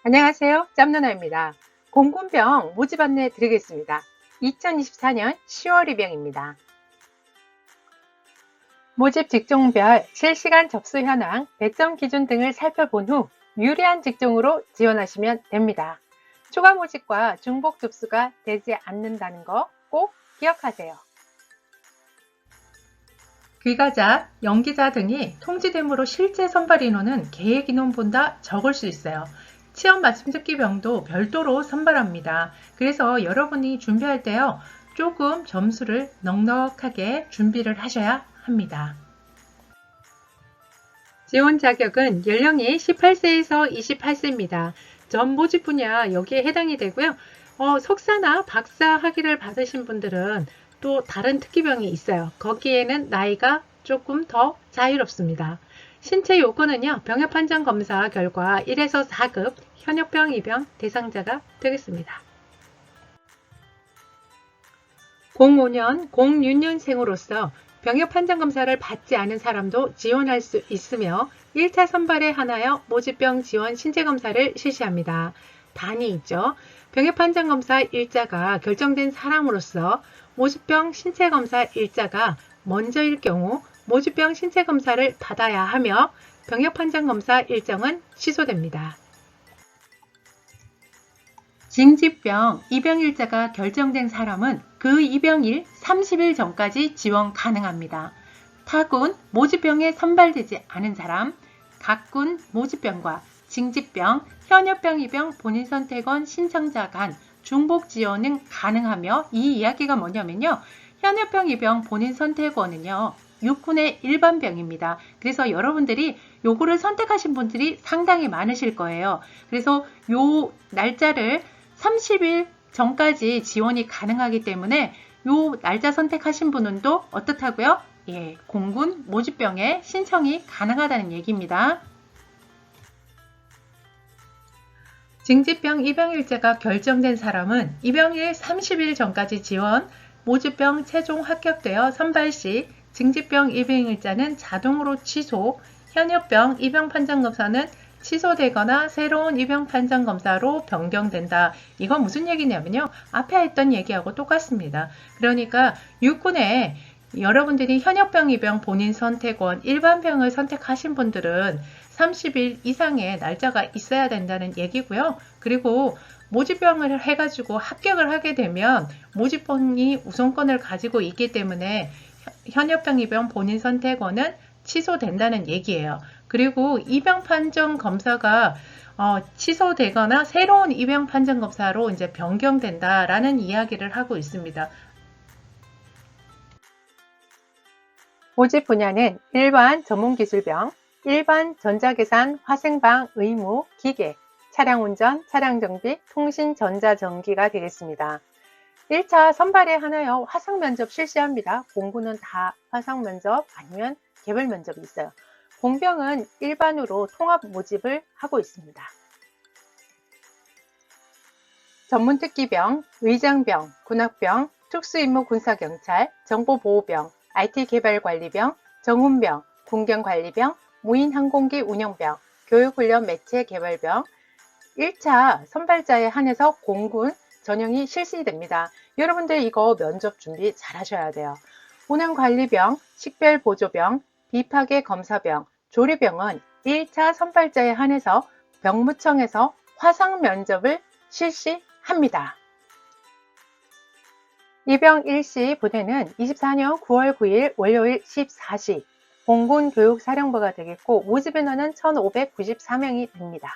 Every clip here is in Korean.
안녕하세요. 짬누나입니다. 공군병 모집 안내 드리겠습니다. 2024년 10월 입영입니다. 모집 직종별 실시간 접수 현황, 배점 기준 등을 살펴본 후 유리한 직종으로 지원하시면 됩니다. 추가 모집과 중복 접수가 되지 않는다는 거 꼭 기억하세요. 귀가자, 연기자 등이 통지됨으로 실제 선발 인원은 계획 인원보다 적을 수 있어요. 시험 맞춤 듣기병도 별도로 선발합니다. 그래서 여러분이 준비할 때요, 조금 점수를 넉넉하게 준비를 하셔야 합니다. 지원 자격은 연령이 18세에서 28세입니다. 전 모집 분야 여기에 해당이 되고요. 석사나 박사 학위를 받으신 분들은 또 다른 특기병이 있어요. 거기에는 나이가 조금 더 자유롭습니다. 신체 요건은요, 병역 판정 검사 결과 1에서 4급 현역병 입영 대상자가 되겠습니다. 05년, 06년생으로서 병역 판정 검사를 받지 않은 사람도 지원할 수 있으며 1차 선발에 한하여 모집병 지원 신체 검사를 실시합니다. 단이 있죠. 병역 판정 검사 일자가 결정된 사람으로서 모집병 신체 검사 일자가 먼저일 경우 모집병 신체 검사를 받아야 하며 병역 판정 검사 일정은 취소됩니다. 징집병 입영일자가 결정된 사람은 그 입영일 30일 전까지 지원 가능합니다. 타군 모집병에 선발되지 않은 사람, 각군 모집병과 징집병, 현역병 입영 본인 선택원 신청자 간 중복 지원은 가능하며 이 이야기가 뭐냐면요. 현역병 입영 본인 선택원은요. 육군의 일반병입니다. 그래서 여러분들이 요거를 선택하신 분들이 상당히 많으실 거예요. 그래서 요 날짜를 30일 전까지 지원이 가능하기 때문에 요 날짜 선택하신 분은 또 어떻다고요? 예, 공군 모집병에 신청이 가능하다는 얘기입니다. 징집병 입영일자가 결정된 사람은 입영일 30일 전까지 지원, 모집병 최종 합격되어 선발 시 징집병 입영일자는 자동으로 취소, 현역병 입영 판정검사는 취소되거나 새로운 입영 판정검사로 변경된다. 이건 무슨 얘기냐면요. 앞에 했던 얘기하고 똑같습니다. 그러니까 육군에 여러분들이 현역병 입영 본인 선택원 일반병을 선택하신 분들은 30일 이상의 날짜가 있어야 된다는 얘기고요. 그리고 모집병을 해가지고 합격을 하게 되면 모집병이 우선권을 가지고 있기 때문에 현역병 입영 본인 선택원은 취소된다는 얘기예요. 그리고 입영 판정 검사가 취소되거나 새로운 입영 판정 검사로 이제 변경된다라는 이야기를 하고 있습니다. 모집 분야는 일반 전문기술병, 일반 전자계산, 화생방, 의무, 기계, 차량운전, 차량정비, 통신, 전자전기가 되겠습니다. 1차 선발에 한하여 화상면접 실시합니다. 공군은 다 화상면접 아니면 개별면접이 있어요. 공병은 일반으로 통합 모집을 하고 있습니다. 전문특기병, 의장병, 군악병, 특수임무 군사경찰, 정보보호병, IT개발관리병, 정훈병, 군경관리병, 무인항공기 운영병, 교육훈련 매체개발병, 1차 선발자에 한해서 공군 전형이 실시됩니다. 여러분들 이거 면접 준비 잘 하셔야 돼요. 운항관리병, 식별보조병, 비파괴 검사병, 조리병은 1차 선발자에 한해서 병무청에서 화상 면접을 실시합니다. 입영 일시 부대는 24년 9월 9일 월요일 14시 공군교육사령부가 되겠고 모집 인원은 1,594명이 됩니다.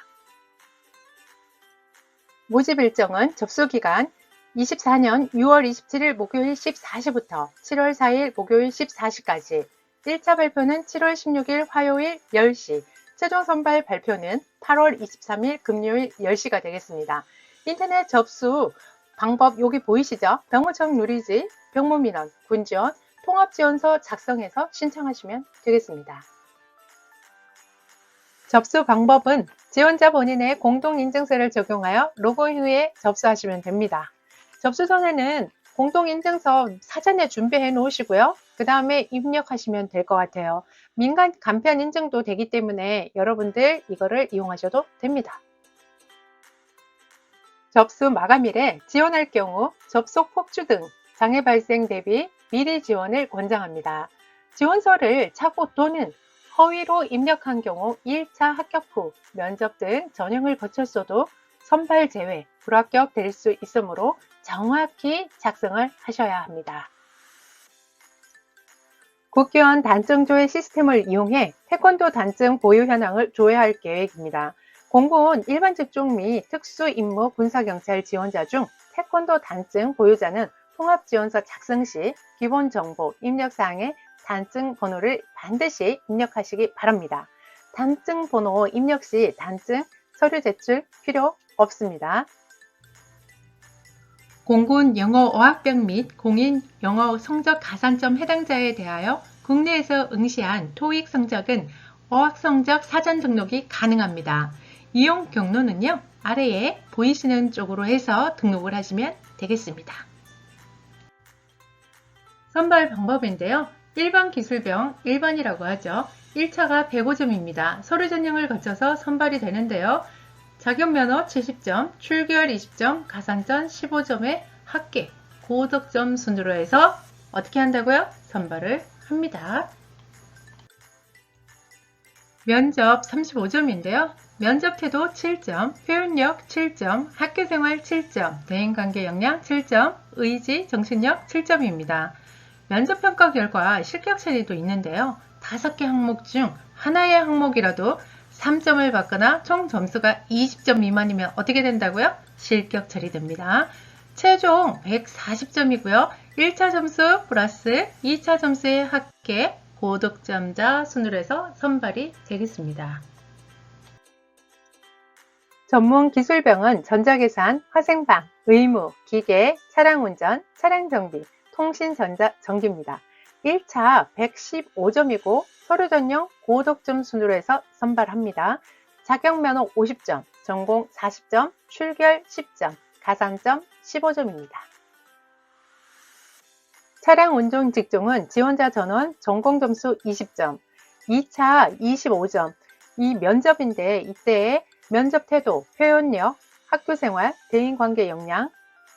모집 일정은 접수기간 24년 6월 27일 목요일 14시부터 7월 4일 목요일 14시까지 1차 발표는 7월 16일 화요일 10시, 최종 선발 발표는 8월 23일 금요일 10시가 되겠습니다. 인터넷 접수 방법 여기 보이시죠? 병무청 누리지, 병무민원, 군지원, 통합지원서 작성해서 신청하시면 되겠습니다. 접수 방법은 지원자 본인의 공동인증서를 적용하여 로그인 후에 접수하시면 됩니다. 접수 전에는 공동인증서 사전에 준비해 놓으시고요. 그 다음에 입력하시면 될 것 같아요. 민간 간편 인증도 되기 때문에 여러분들 이거를 이용하셔도 됩니다. 접수 마감일에 지원할 경우 접속 폭주 등 장애 발생 대비 미리 지원을 권장합니다. 지원서를 착오 또는 허위로 입력한 경우 1차 합격 후 면접 등 전형을 거쳤어도 선발 제외, 불합격 될 수 있으므로 정확히 작성을 하셔야 합니다. 국기원 단증조회 시스템을 이용해 태권도 단증 보유 현황을 조회할 계획입니다. 공군 일반 직종 및 특수임무 군사경찰 지원자 중 태권도 단증 보유자는 통합지원서 작성 시 기본 정보 입력사항에 단증 번호를 반드시 입력하시기 바랍니다. 단증 번호 입력 시 단증 서류 제출 필요 없습니다. 공군 영어 어학병 및 공인 영어 성적 가산점 해당자에 대하여 국내에서 응시한 토익 성적은 어학 성적 사전 등록이 가능합니다. 이용 경로는요, 아래에 보이시는 쪽으로 해서 등록을 하시면 되겠습니다. 선발 방법인데요. 1번 기술병 1번이라고 하죠. 1차가 105점입니다. 서류 전형을 거쳐서 선발이 되는데요. 자격면허 70점, 출결 20점, 가산점 15점의 합계, 고득점 순으로 해서 어떻게 한다고요? 선발을 합니다. 면접 35점인데요. 면접 태도 7점, 표현력 7점, 학교생활 7점, 대인관계 역량 7점, 의지, 정신력 7점입니다. 면접평가 결과 실격 처리도 있는데요. 5개 항목 중 하나의 항목이라도 3점을 받거나 총 점수가 20점 미만이면 어떻게 된다고요? 실격 처리됩니다. 최종 140점이고요. 1차 점수 플러스 2차 점수의 합계, 고득점자 순으로 해서 선발이 되겠습니다. 전문 기술병은 전자계산, 화생방, 의무, 기계, 차량운전, 차량정비, 통신전자전기입니다. 1차 115점이고 서류 전형 고득점 순으로 해서 선발합니다. 자격면허 50점, 전공 40점, 출결 10점, 가산점 15점입니다. 차량 운전 직종은 지원자 전원 전공 점수 20점, 2차 25점. 이 면접인데 이때의 면접 태도, 표현력, 학교생활, 대인관계 역량,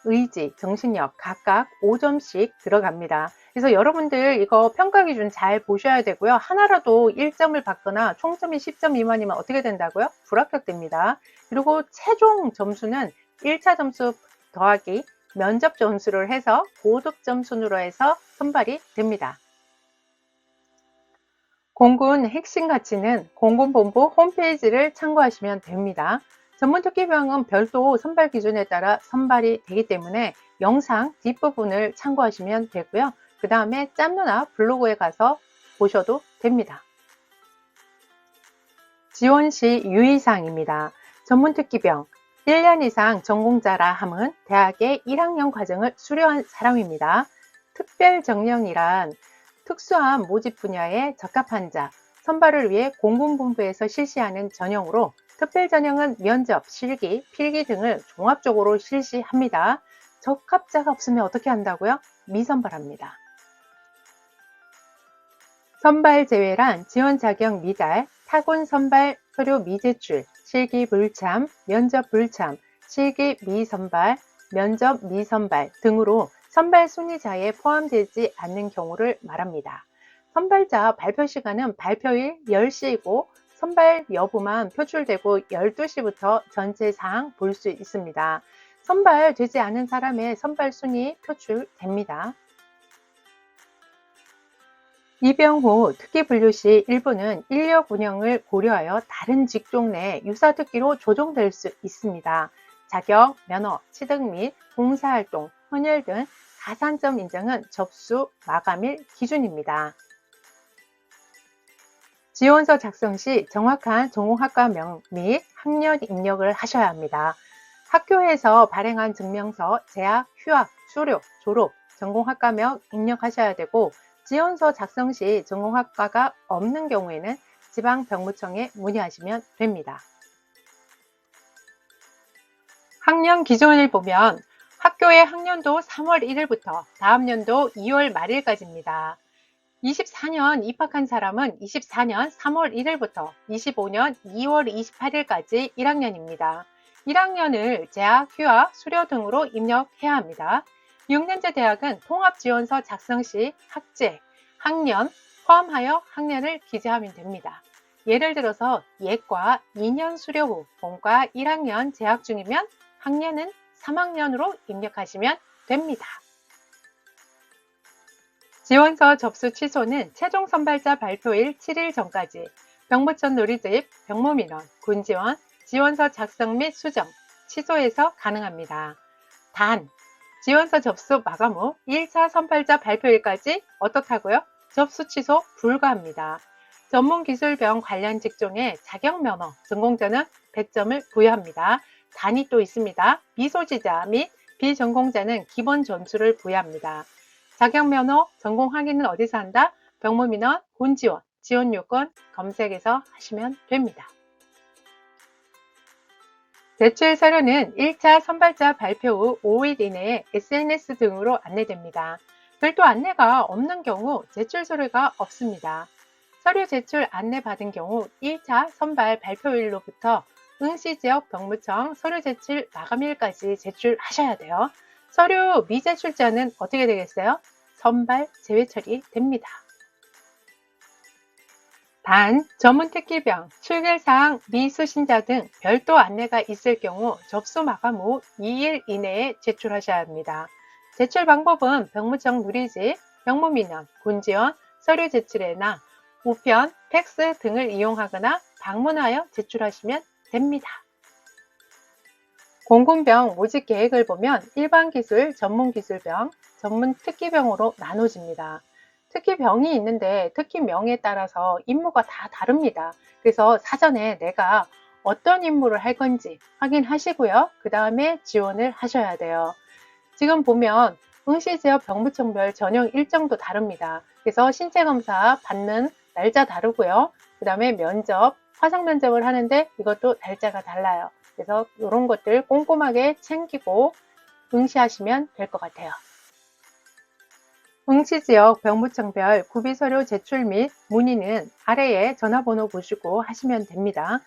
의지, 정신력 각각 5점씩 들어갑니다. 그래서 여러분들 이거 평가 기준 잘 보셔야 되고요. 하나라도 1점을 받거나 총점이 10점 미만이면 어떻게 된다고요? 불합격됩니다. 그리고 최종 점수는 1차 점수 더하기 면접 점수를 해서 고득점 순으로 해서 선발이 됩니다. 공군 핵심 가치는 공군본부 홈페이지를 참고하시면 됩니다. 전문특기병은 별도 선발 기준에 따라 선발이 되기 때문에 영상 뒷부분을 참고하시면 되고요. 그 다음에 짬누나 블로그에 가서 보셔도 됩니다. 지원 시 유의사항입니다. 전문특기병 1년 이상 전공자라 함은 대학의 1학년 과정을 수료한 사람입니다. 특별정령이란 특수한 모집 분야에 적합한 자, 선발을 위해 공군본부에서 실시하는 전형으로 특별전형은 면접, 실기, 필기 등을 종합적으로 실시합니다. 적합자가 없으면 어떻게 한다고요? 미선발합니다. 선발 제외란 지원 자격 미달, 타군 선발 서류 미제출, 실기 불참, 면접 불참, 실기 미선발, 면접 미선발 등으로 선발 순위자에 포함되지 않는 경우를 말합니다. 선발자 발표 시간은 발표일 10시이고 선발 여부만 표출되고 12시부터 전체 사항 볼 수 있습니다. 선발되지 않은 사람의 선발 순위 표출됩니다. 입영 후 특기 분류 시 일부는 인력 운영을 고려하여 다른 직종 내 유사 특기로 조정될 수 있습니다. 자격, 면허, 취득 및 봉사활동, 헌혈 등 가산점 인정은 접수 마감일 기준입니다. 지원서 작성 시 정확한 전공학과명 및 학년 입력을 하셔야 합니다. 학교에서 발행한 증명서, 재학, 휴학, 수료, 졸업, 전공학과명 입력하셔야 되고 지원서 작성 시 전공학과가 없는 경우에는 지방병무청에 문의하시면 됩니다. 학년 기준을 보면 학교의 학년도 3월 1일부터 다음 연도 2월 말일까지입니다. 24년 입학한 사람은 24년 3월 1일부터 25년 2월 28일까지 1학년입니다. 1학년을 재학, 휴학, 수료 등으로 입력해야 합니다. 6년제 대학은 통합지원서 작성 시 학제, 학년, 포함하여 학년을 기재하면 됩니다. 예를 들어서 예과 2년 수료 후 본과 1학년 재학 중이면 학년은 3학년으로 입력하시면 됩니다. 지원서 접수 취소는 최종 선발자 발표일 7일 전까지 병무청 누리집, 병무민원, 군지원, 지원서 작성 및 수정, 취소해서 가능합니다. 단, 지원서 접수 마감 후 1차 선발자 발표일까지 어떻다고요? 접수 취소 불가합니다. 전문기술병 관련 직종의 자격면허, 전공자는 100점을 부여합니다. 단이 또 있습니다. 미소지자 및 비전공자는 기본 점수를 부여합니다. 자격면허, 전공 확인은 어디서 한다? 병무민원, 군지원, 지원요건 검색해서 하시면 됩니다. 제출 서류는 1차 선발자 발표 후 5일 이내에 SNS 등으로 안내됩니다. 별도 안내가 없는 경우 제출 서류가 없습니다. 서류 제출 안내 받은 경우 1차 선발 발표일로부터 응시지역 병무청 서류 제출 마감일까지 제출하셔야 돼요. 서류 미제출자는 어떻게 되겠어요? 선발 제외 처리됩니다. 단, 전문특기병, 출결사항 미수신자 등 별도 안내가 있을 경우 접수 마감 후 2일 이내에 제출하셔야 합니다. 제출 방법은 병무청 누리집, 병무민원, 군지원, 서류 제출에나 우편, 팩스 등을 이용하거나 방문하여 제출하시면 됩니다. 공군병 모집 계획을 보면 일반기술, 전문기술병, 전문특기병으로 나눠집니다. 특기병이 있는데 특기명에 따라서 임무가 다 다릅니다. 그래서 사전에 내가 어떤 임무를 할 건지 확인하시고요. 그 다음에 지원을 하셔야 돼요. 지금 보면 응시지역 병무청별 전형 일정도 다릅니다. 그래서 신체검사 받는 날짜 다르고요. 그 다음에 면접, 화상 면접을 하는데 이것도 날짜가 달라요. 그래서 이런 것들 꼼꼼하게 챙기고 응시하시면 될 것 같아요. 응시지역 병무청별 구비서류 제출 및 문의는 아래에 전화번호 보시고 하시면 됩니다.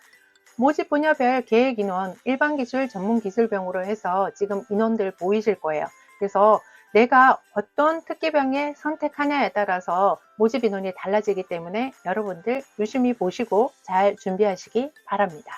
모집 분야별 계획 인원, 일반기술, 전문기술병으로 해서 지금 인원들 보이실 거예요. 그래서 내가 어떤 특기병에 선택하냐에 따라서 모집 인원이 달라지기 때문에 여러분들 유심히 보시고 잘 준비하시기 바랍니다.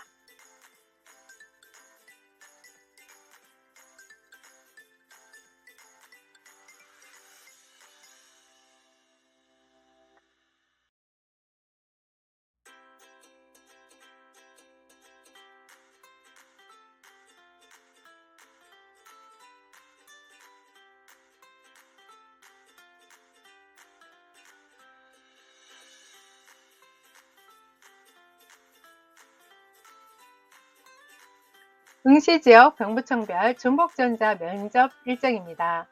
응시지역 병무청별 중복지원자 면접 일정입니다.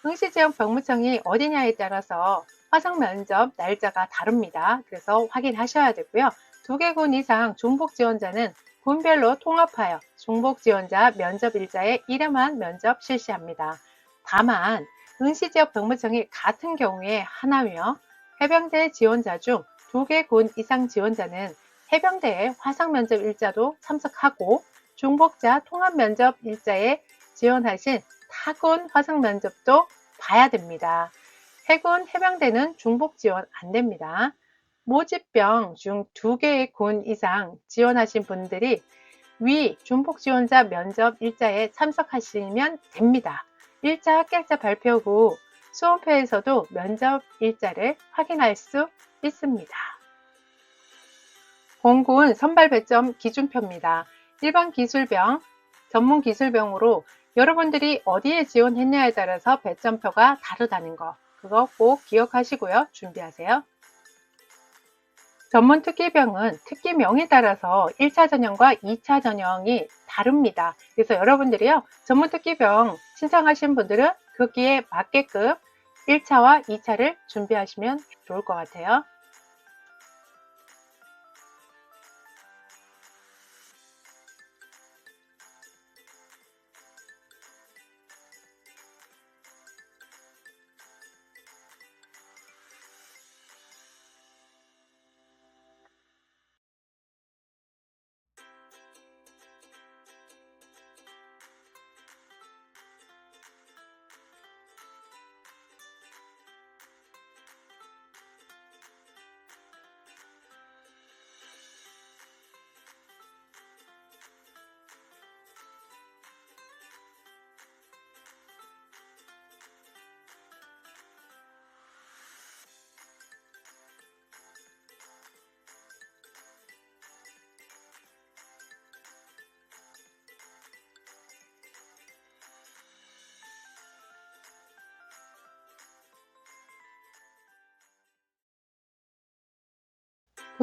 응시지역 병무청이 어디냐에 따라서 화상 면접 날짜가 다릅니다. 그래서 확인하셔야 되고요. 2개군 이상 중복지원자는 군별로 통합하여 중복지원자 면접 일자에 이름한 면접 실시합니다. 다만 응시지역 병무청이 같은 경우에 하나며 해병대 지원자 중 2개 군 이상 지원자는 해병대의 화상 면접 일자도 참석하고 중복자 통합면접 일자에 지원하신 타군 화상면접도 봐야 됩니다. 해군 해병대는 중복 지원 안 됩니다. 모집병 중 2개의 군 이상 지원하신 분들이 위 중복 지원자 면접 일자에 참석하시면 됩니다. 일자 합격자 발표 후 수험표에서도 면접 일자를 확인할 수 있습니다. 공군 선발 배점 기준표입니다. 일반 기술병, 전문 기술병으로 여러분들이 어디에 지원했냐에 따라서 배점표가 다르다는 거, 그거 꼭 기억하시고요. 준비하세요. 전문 특기병은 특기명에 따라서 1차 전형과 2차 전형이 다릅니다. 그래서 여러분들이요, 전문 특기병 신청하신 분들은 거기에 맞게끔 1차와 2차를 준비하시면 좋을 것 같아요.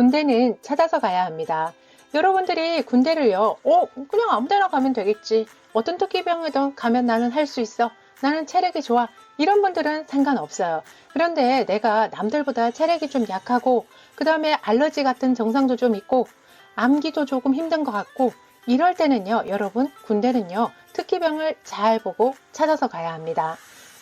군대는 찾아서 가야 합니다. 여러분들이 군대를요, 그냥 아무 데나 가면 되겠지. 어떤 특기병이든 가면 나는 할 수 있어. 나는 체력이 좋아. 이런 분들은 상관없어요. 그런데 내가 남들보다 체력이 좀 약하고, 그 다음에 알러지 같은 증상도 좀 있고, 암기도 조금 힘든 것 같고, 이럴 때는요, 여러분, 군대는요, 특기병을 잘 보고 찾아서 가야 합니다.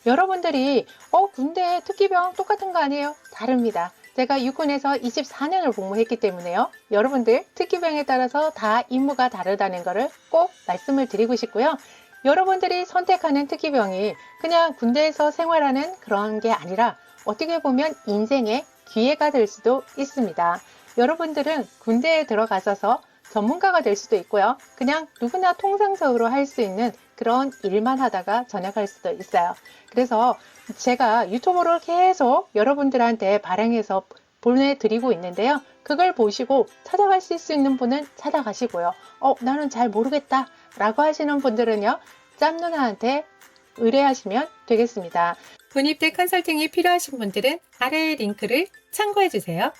여러분들이, 군대 특기병 똑같은 거 아니에요? 다릅니다. 제가 육군에서 24년을 복무했기 때문에요. 여러분들 특기병에 따라서 다 임무가 다르다는 것을 꼭 말씀을 드리고 싶고요. 여러분들이 선택하는 특기병이 그냥 군대에서 생활하는 그런 게 아니라 어떻게 보면 인생의 기회가 될 수도 있습니다. 여러분들은 군대에 들어가셔서 전문가가 될 수도 있고요. 그냥 누구나 통상적으로 할 수 있는 그런 일만 하다가 전역할 수도 있어요. 그래서 제가 유튜브를 계속 여러분들한테 발행해서 보내드리고 있는데요. 그걸 보시고 찾아가실 수 있는 분은 찾아가시고요. 나는 잘 모르겠다 라고 하시는 분들은요. 짬 누나한테 의뢰하시면 되겠습니다. 군입대 컨설팅이 필요하신 분들은 아래의 링크를 참고해 주세요.